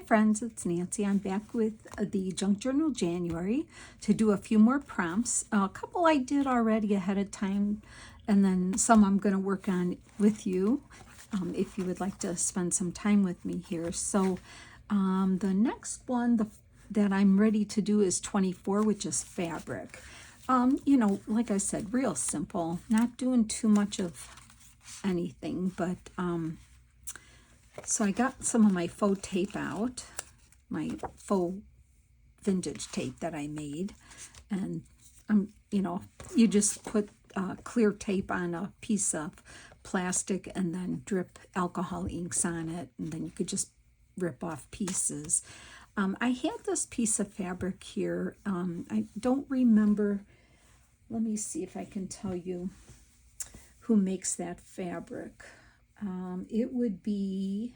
friends, it's Nancy. I'm back with the Junk Journal January to do a few more prompts. A couple I did already ahead of time, and then some I'm going to work on with you if you would like to spend some time with me here. So the next one that I'm ready to do is 24, which is fabric. You know, like I said, real simple, not doing too much of anything, but so I got some of my faux tape out, my faux vintage tape that I made, and you know, you just put clear tape on a piece of plastic and then drip alcohol inks on it, and then you could just rip off pieces. I had this piece of fabric here. I don't remember. Let me see if I can tell you who makes that fabric. It would be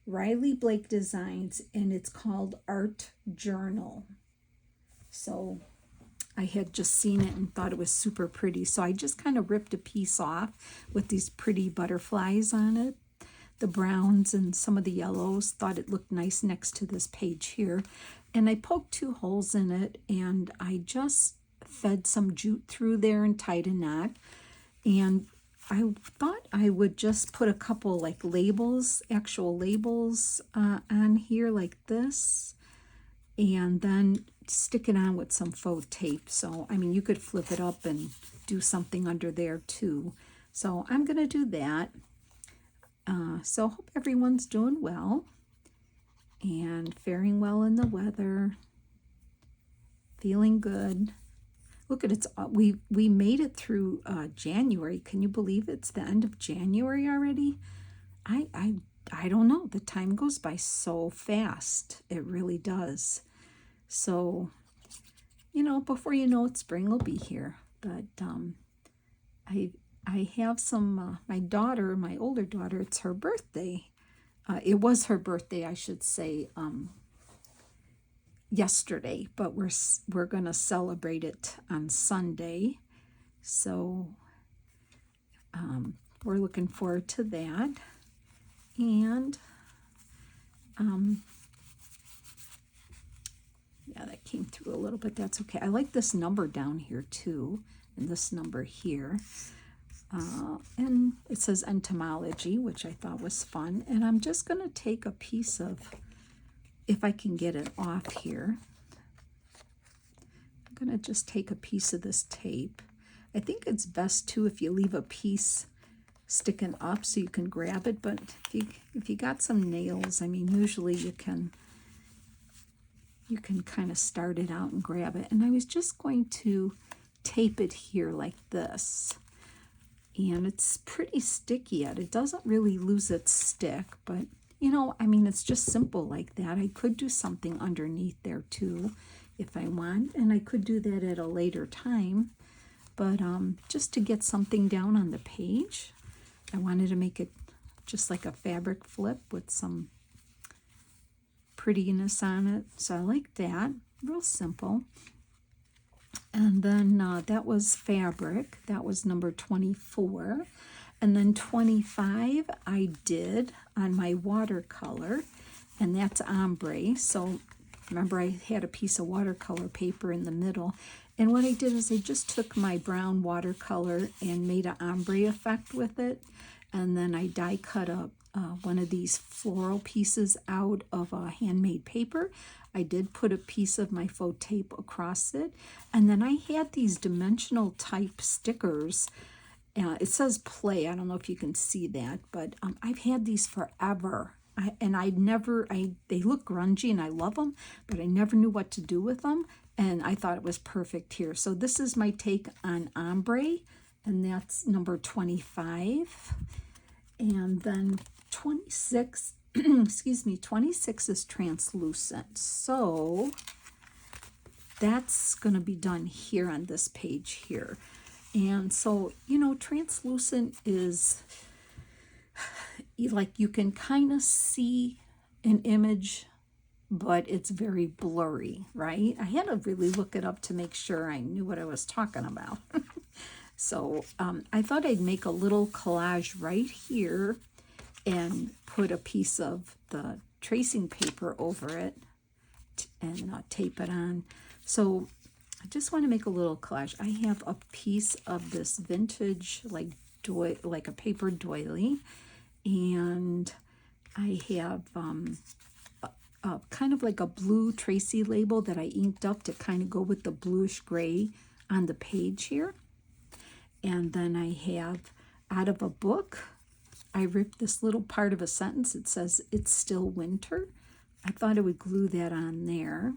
Riley Blake Designs, and it's called Art Journal. So I had just seen it and thought it was super pretty. So I just kind of ripped a piece off with these pretty butterflies on it. The browns and some of the yellows, thought it looked nice next to this page here. And I poked 2 holes in it, and I just fed some jute through there and tied a knot. And I thought I would just put a couple like labels, actual labels on here like this, and then stick it on with some faux tape. So, I mean, you could flip it up and do something under there too. So I'm going to do that. So hope everyone's doing well and faring well in the weather, feeling good. Look at it, we made it through January. Can you believe it's the end of January already? I don't know. The time goes by so fast. It really does. So, you know, before you know it, spring will be here. But I have some, my daughter, my older daughter, it's her birthday. It was her birthday, I should say, yesterday, but we're going to celebrate it on Sunday. So we're looking forward to that. And yeah, that came through a little bit. That's okay. I like this number down here too, and this number here. And it says entomology, which I thought was fun. And I'm just going to take a piece of, if I can get it off here, I'm going to just take a piece of this tape. I think it's best too if you leave a piece sticking up so you can grab it, but if you got some nails, I mean, usually you can kind of start it out and grab it. And I was just going to tape it here like this. And it's pretty sticky yet. It doesn't really lose its stick, but you know, I mean, it's just simple like that. I could do something underneath there too if I want, and I could do that at a later time. But just to get something down on the page, I wanted to make it just like a fabric flip with some prettiness on it. So I like that. Real simple. And then that was fabric. That was number 24. And then 25 I did on my watercolor, and that's ombre. So remember, I had a piece of watercolor paper in the middle, and what I did is I just took my brown watercolor and made an ombre effect with it, and then I die cut up one of these floral pieces out of a handmade paper. I did put a piece of my faux tape across it, and then I had these dimensional type stickers. It says play. I don't know if you can see that, but I've had these forever. They look grungy and I love them, but I never knew what to do with them, and I thought it was perfect here. So this is my take on ombre, and that's number 25. And then 26, excuse me, 26 is translucent. So that's going to be done here on this page here. And so, you know, translucent is like you can kind of see an image, but it's very blurry, right? I had to really look it up to make sure I knew what I was talking about. So I thought I'd make a little collage right here and put a piece of the tracing paper over it and tape it on. So I just want to make a little collage. I have a piece of this vintage like a paper doily, and I have kind of like a blue Tracy label that I inked up to kind of go with the bluish gray on the page here. And then I have, out of a book, I ripped this little part of a sentence. It says, "It's still winter." I thought I would glue that on there.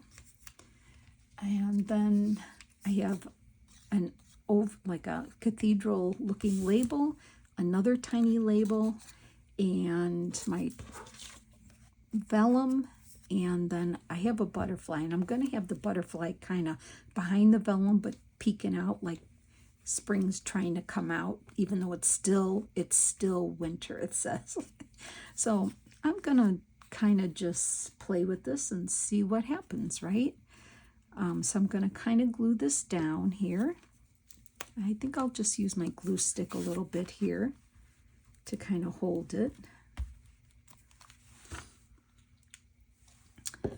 And then I have like a cathedral looking label, another tiny label, and my vellum, and then I have a butterfly, and I'm going to have the butterfly kind of behind the vellum but peeking out like spring's trying to come out, even though it's still winter, it says. So I'm going to kind of just play with this and see what happens, right? So I'm going to kind of glue this down here. I think I'll just use my glue stick a little bit here to kind of hold it.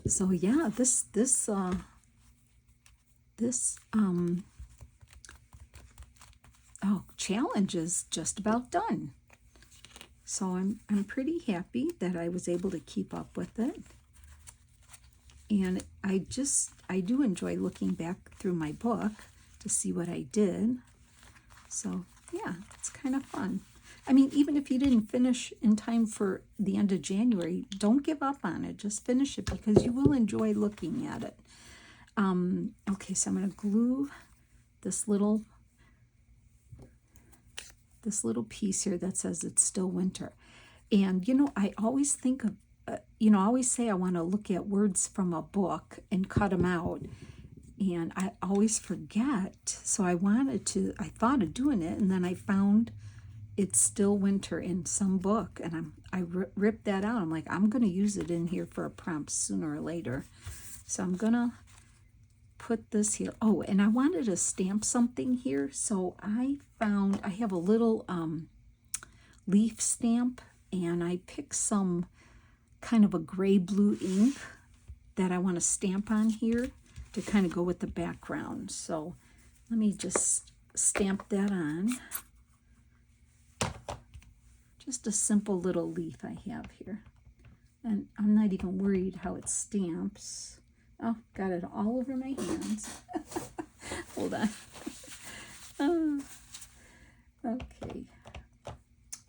So yeah, this challenge is just about done. So I'm pretty happy that I was able to keep up with it. And I do enjoy looking back through my book to see what I did. So yeah, it's kind of fun. I mean, even if you didn't finish in time for the end of January, don't give up on it. Just finish it because you will enjoy looking at it. Okay, so I'm going to glue this little piece here that says "It's still winter." And, you know, I always think of, I always say I want to look at words from a book and cut them out. And I always forget. So I thought of doing it, and then I found "It's Still Winter" in some book, and I ripped that out. I'm like, I'm going to use it in here for a prompt sooner or later. So I'm going to put this here. Oh, and I wanted to stamp something here, so I have a little leaf stamp, and I picked some kind of a gray-blue ink that I want to stamp on here to kind of go with the background. So let me just stamp that on. Just a simple little leaf I have here. And I'm not even worried how it stamps. Oh, got it all over my hands. Hold on. Okay.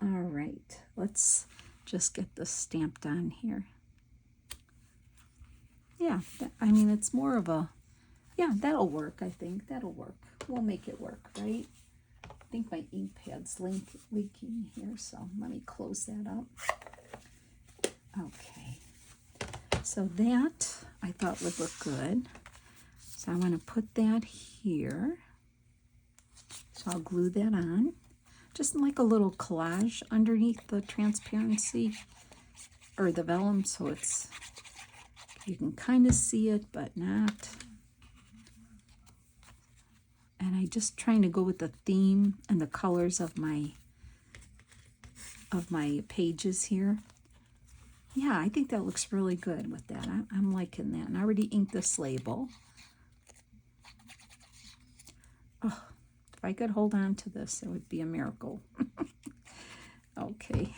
All right. Let's just get this stamped on here. Yeah, I mean, it's more of a, yeah, that'll work, I think. That'll work. We'll make it work, right? I think my ink pad's leaking here, so let me close that up. Okay. So that I thought would look good. So I want to put that here. So I'll glue that on. Just like a little collage underneath the transparency or the vellum, so it's, you can kind of see it, but not. And I just trying to go with the theme and the colors of my pages here. Yeah, I think that looks really good with that. I'm liking that. And I already inked this label. Oh, if I could hold on to this, it would be a miracle. Okay.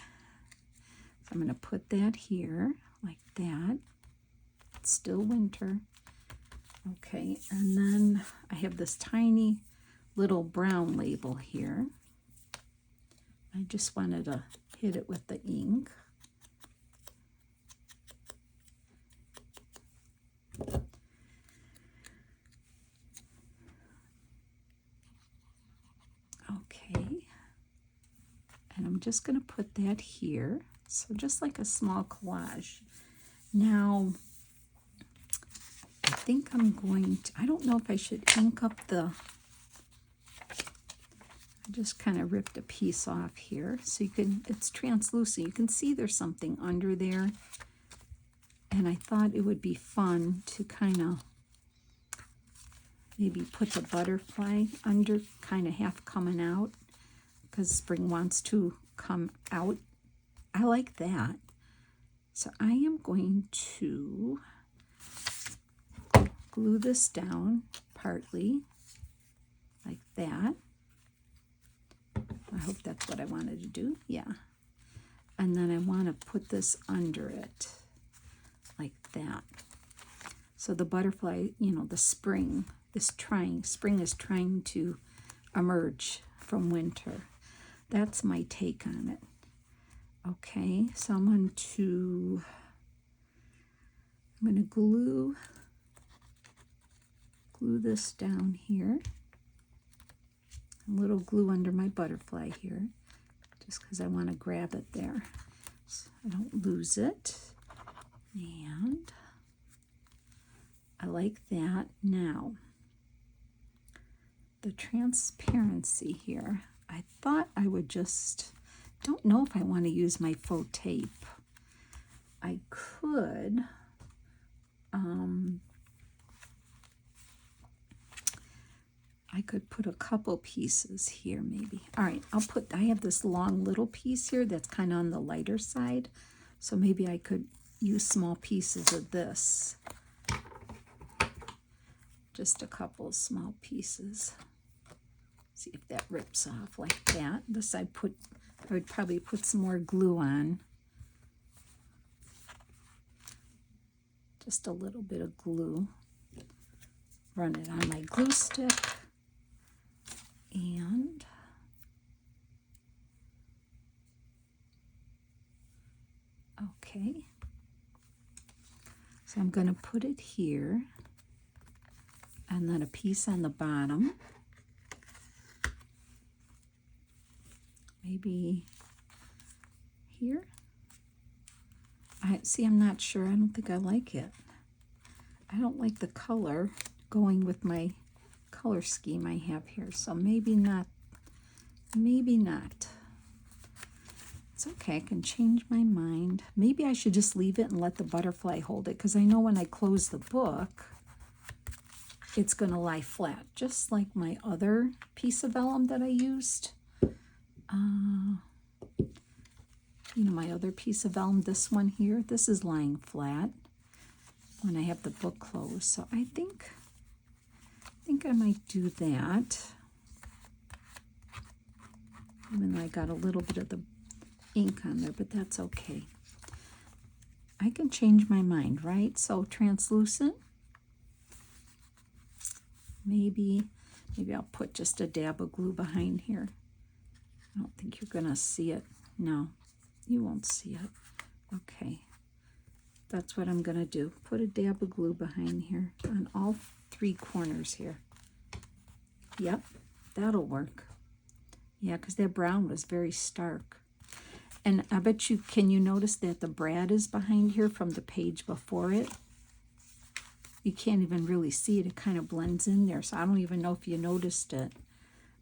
So I'm going to put that here like that. It's still winter. Okay, and then I have this tiny little brown label here. I just wanted to hit it with the ink. Okay, and I'm just going to put that here. So just like a small collage. Now, I think I'm going to, I don't know if I should ink up I just kind of ripped a piece off here. So you can, it's translucent. You can see there's something under there. And I thought it would be fun to kind of maybe put the butterfly under, kind of half coming out, because spring wants to come out. I like that. So I am going to glue this down partly like that. I hope that's what I wanted to do. Yeah. And then I want to put this under it like that. So the butterfly, you know, the spring is trying to emerge from winter. That's my take on it. Okay, so I'm going to glue this down here. A little glue under my butterfly here, just because I want to grab it there so I don't lose it. And I like that. Now, the transparency here, I thought I would just, don't know if I want to use my faux tape. I could, put a couple pieces here maybe. All right, I have this long little piece here that's kind of on the lighter side. So maybe I could use small pieces of this. Just a couple small pieces. See if that rips off like that. This I would probably put some more glue on. Just a little bit of glue. Run it on my glue stick. And okay. So I'm going to put it here. And then a piece on the bottom. Maybe here. I'm not sure. I don't think I like it. I don't like the color going with my color scheme I have here. So maybe not. Maybe not. It's okay. I can change my mind. Maybe I should just leave it and let the butterfly hold it, because I know when I close the book, it's going to lie flat, just like my other piece of vellum that I used. You know, my other piece of vellum, this one here, this is lying flat when I have the book closed. So I think I might do that. Even though I got a little bit of the ink on there, but that's okay. I can change my mind, right? So translucent. Maybe I'll put just a dab of glue behind here. I don't think you're gonna see it. No, you won't see it. Okay, that's what I'm gonna do. Put a dab of glue behind here on all three corners here. Yep, that'll work. Yeah, because that brown was very stark. And I bet you, can you notice that the brad is behind here from the page before it? You can't even really see it. It kind of blends in there. So I don't even know if you noticed it.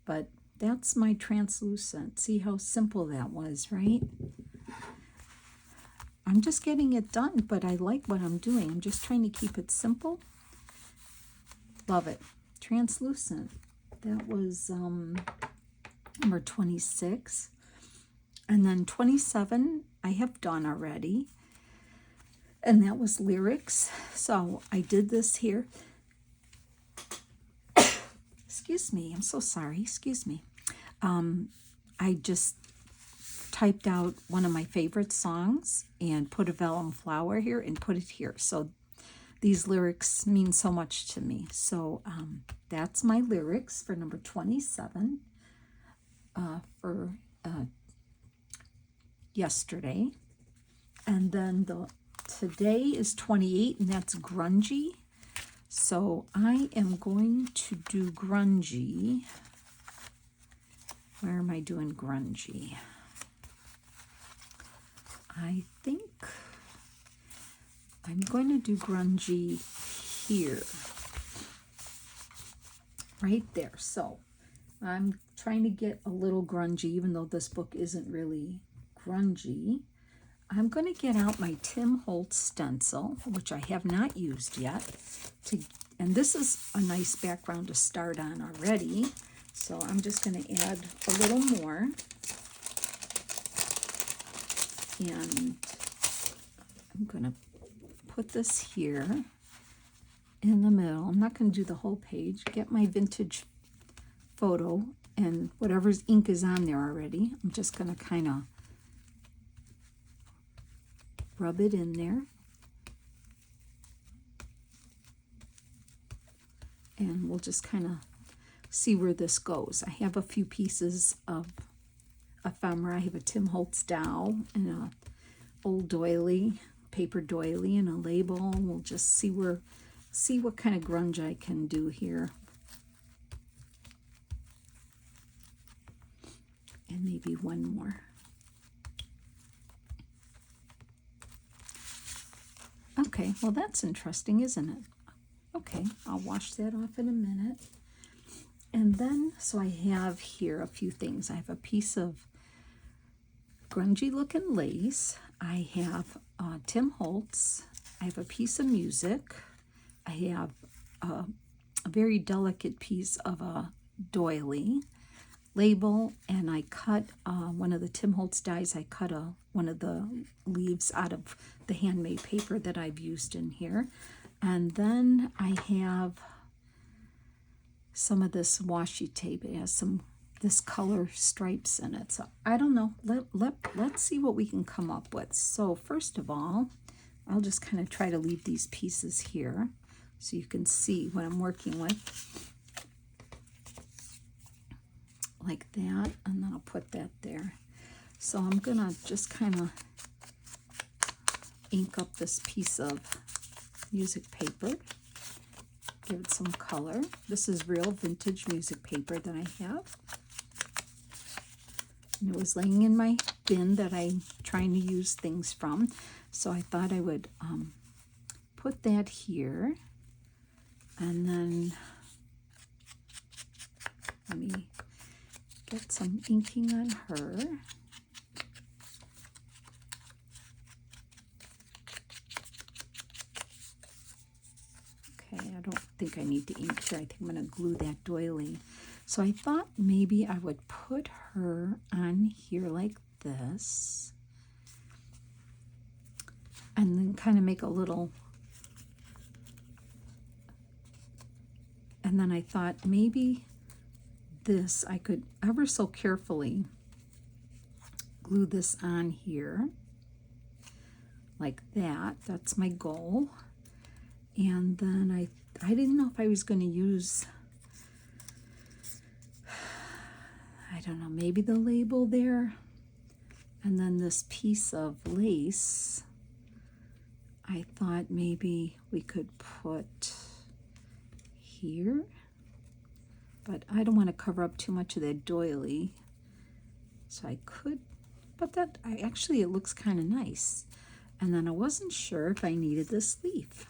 But that's my translucent. See how simple that was, right? I'm just getting it done, but I like what I'm doing. I'm just trying to keep it simple. Love it. Translucent. That was number 26. And then 27 I have done already. And that was lyrics. So I did this here. Excuse me. I'm so sorry. Excuse me. I just typed out one of my favorite songs and put a vellum flower here and put it here. So these lyrics mean so much to me. So that's my lyrics for number 27 for yesterday. And then today is 28, and that's grungy. So I am going to do grungy. Where am I doing grungy? I think I'm going to do grungy here. Right there. So I'm trying to get a little grungy, even though this book isn't really grungy. I'm going to get out my Tim Holtz stencil, which I have not used yet. And this is a nice background to start on already. So I'm just going to add a little more. And I'm going to put this here in the middle. I'm not going to do the whole page. Get my vintage photo, and whatever's ink is on there already, I'm just going to kind of rub it in there. And we'll just kind of see where this goes. I have a few pieces of ephemera. I have a Tim Holtz dowel and a old doily, paper doily, and a label. We'll just see what kind of grunge I can do here. And maybe one more. Okay, well that's interesting, isn't it? Okay, I'll wash that off in a minute. And then, so I have here a few things. I have a piece of grungy looking lace. I have Tim Holtz. I have a piece of music. I have a very delicate piece of a doily label, and I cut one of the Tim Holtz dies. I cut one of the leaves out of the handmade paper that I've used in here. And then I have some of this washi tape. It has this color stripes in it. So I don't know. Let's see what we can come up with. So first of all, I'll just kind of try to leave these pieces here so you can see what I'm working with. Like that, and then I'll put that there. So I'm gonna just kind of ink up this piece of music paper, give it some color. This is real vintage music paper that I have. And it was laying in my bin that I'm trying to use things from. So I thought I would put that here. And then let me get some inking on her. Okay, I don't think I need to ink here. I think I'm going to glue that doily. So I thought maybe I would put her on here like this. And then kind of make a little. And then I thought maybe this, I could ever so carefully glue this on here like that. That's my goal. And then I didn't know if I was going to use, I don't know, maybe the label there. And then this piece of lace, I thought maybe we could put here. But I don't want to cover up too much of that doily. So I could, but actually it looks kind of nice. And then I wasn't sure if I needed this leaf.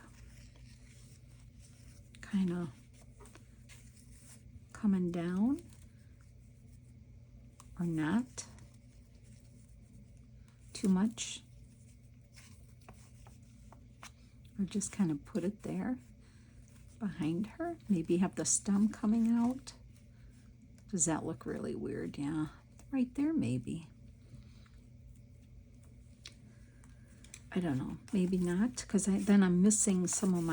Kind of coming down or not. Too much. Or just kind of put it there behind her. Maybe have the stem coming out. Does that look really weird? Yeah, right there maybe. I don't know, maybe not, because then I'm missing some of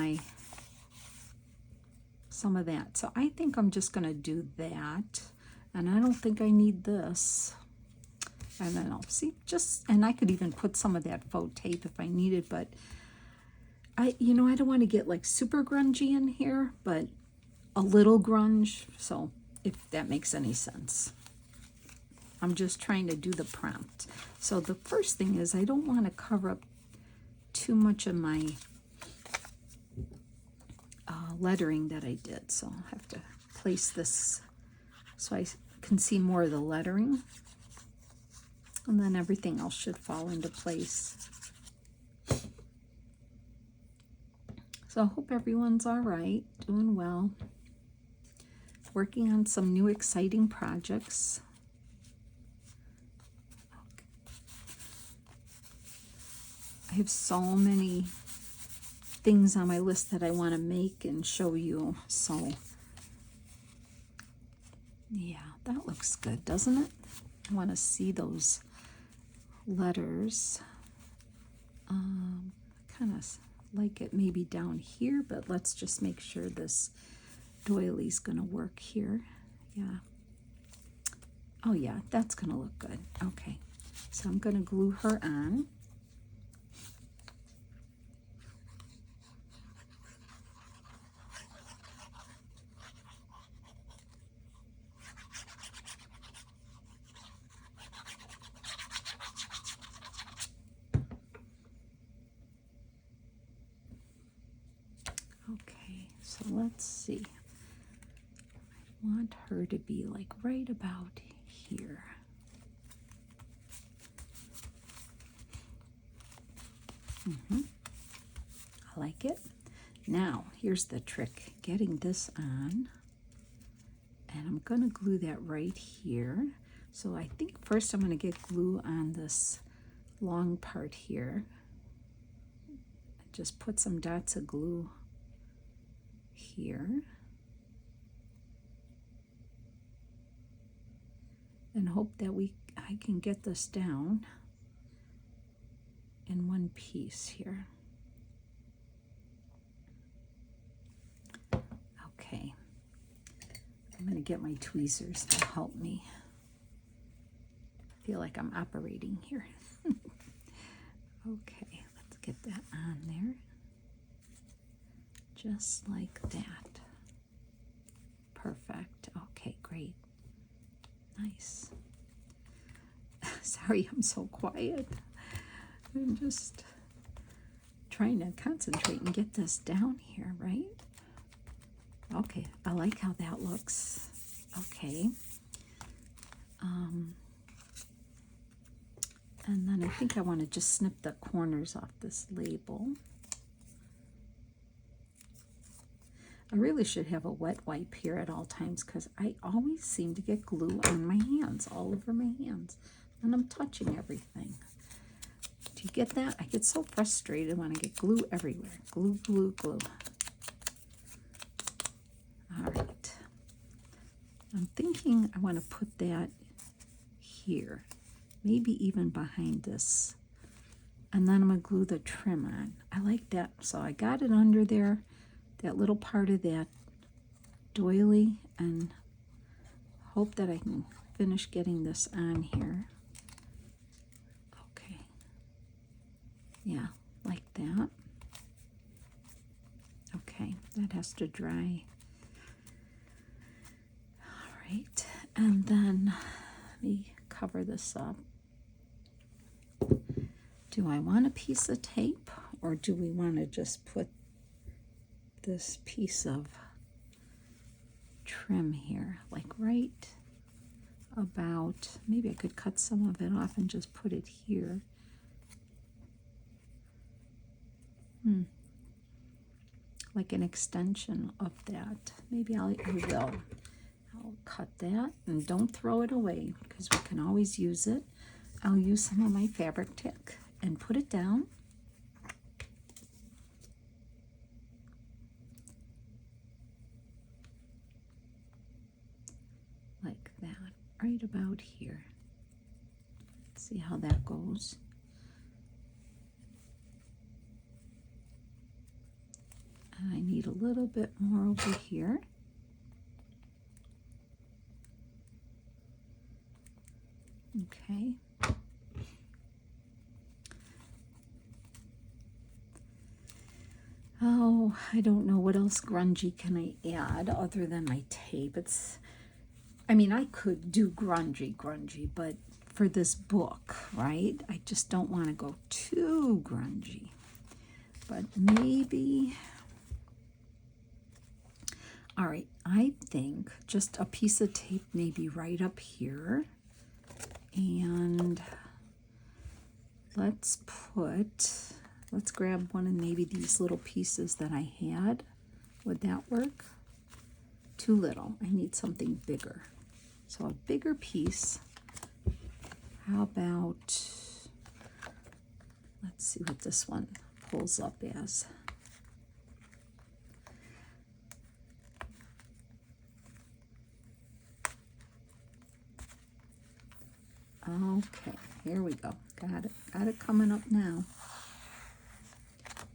that. So I think I'm just going to do that, and I don't think I need this. I don't know. See, and I could even put some of that faux tape if I needed, but I don't want to get like super grungy in here, but a little grunge. So if that makes any sense. I'm just trying to do the prompt. So the first thing is I don't want to cover up too much of my lettering that I did. So I'll have to place this so I can see more of the lettering. And then everything else should fall into place. So I hope everyone's all right, doing well, working on some new exciting projects. I have so many things on my list that I want to make and show you. So yeah, that looks good, doesn't it? I want to see those letters. kind of like it maybe down here, but let's just make sure this doily's gonna work here. Yeah. Oh yeah, that's gonna look good. Okay, so I'm gonna glue her on. Okay, so let's see. I want her to be like right about here. I like it. Now, here's the trick. Getting this on. And I'm going to glue that right here. So I think first I'm going to get glue on this long part here. Just put some dots of glue here. And hope that I can get this down in one piece here. Okay. I'm going to get my tweezers to help me. I feel like I'm operating here. Okay, let's get that on there. Just like that. Perfect. Okay, great. Nice. Sorry, I'm so quiet. I'm just trying to concentrate and get this down here, right? Okay, I like how that looks. Okay. And then I think I want to just snip the corners off this label. I really should have a wet wipe here at all times because I always seem to get glue on my hands, all over my hands, and I'm touching everything. Do you get that? I get so frustrated when I get glue everywhere. Glue, glue, glue. All right. I'm thinking I want to put that here, maybe even behind this. And then I'm going to glue the trim on. I like that. So I got it under there, that little part of that doily, and hope that I can finish getting this on here. Okay. Yeah, like that. Okay, that has to dry. All right, and then let me cover this up. Do I want a piece of tape, or do we want to just put this piece of trim here, like right about, maybe I could cut some of it off and just put it here. Like an extension of that. Maybe I will. I'll cut that, and don't throw it away because we can always use it. I'll use some of my fabric tack and put it down. Like that, right about here. Let's see how that goes. And I need a little bit more over here. Okay. Oh, I don't know what else grungy can I add other than my tape. I mean, I could do grungy, but for this book, right? I just don't want to go too grungy. But maybe, all right, I think just a piece of tape maybe right up here. And let's grab one of maybe these little pieces that I had. Would that work? Too little. I need something bigger. So a bigger piece. How about, let's see what this one pulls up as. Okay, here we go. Got it coming up now.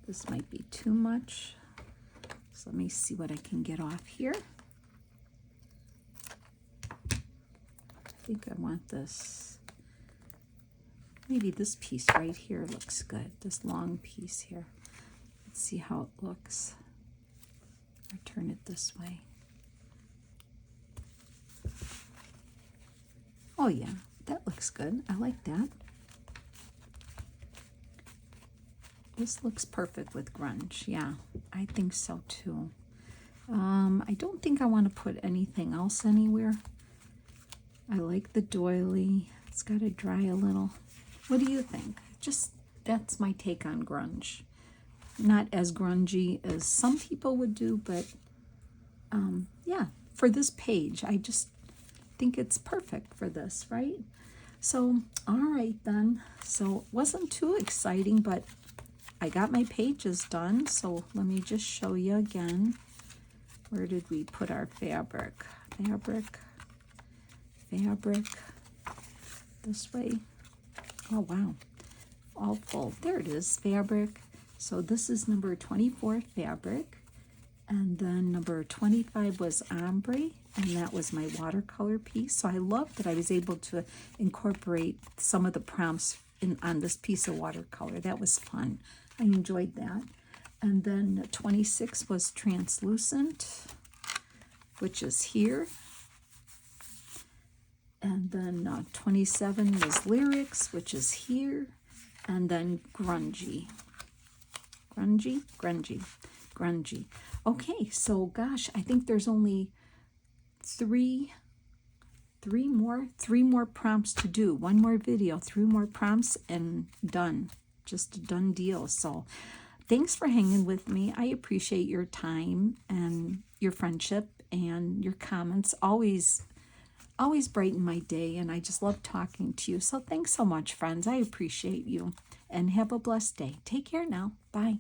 This might be too much. So let me see what I can get off here. I think I want this. Maybe this piece right here looks good. This long piece here. Let's see how it looks. Or turn it this way. Oh yeah, that looks good. I like that. This looks perfect with grunge. Yeah, I think so too. I don't think I want to put anything else anywhere. I like the doily. It's got to dry a little. What do you think? Just, that's my take on grunge. Not as grungy as some people would do, but yeah, for this page, I just think it's perfect for this, right? So, all right then. So, it wasn't too exciting, but I got my pages done. So, let me just show you again. Where did we put our fabric? Fabric. This way. Oh, wow. All full. There it is, fabric. So this is number 24 fabric. And then number 25 was ombre. And that was my watercolor piece. So I love that I was able to incorporate some of the prompts on this piece of watercolor. That was fun. I enjoyed that. And then 26 was translucent, which is here. And then 27 was lyrics, which is here. And then grungy. Grungy. Okay, so gosh, I think there's only three more prompts to do. One more video, 3 more prompts, and done. Just a done deal. So thanks for hanging with me. I appreciate your time and your friendship and your comments. Always brighten my day, and I just love talking to you. So thanks so much, friends. I appreciate you, and have a blessed day. Take care now. Bye.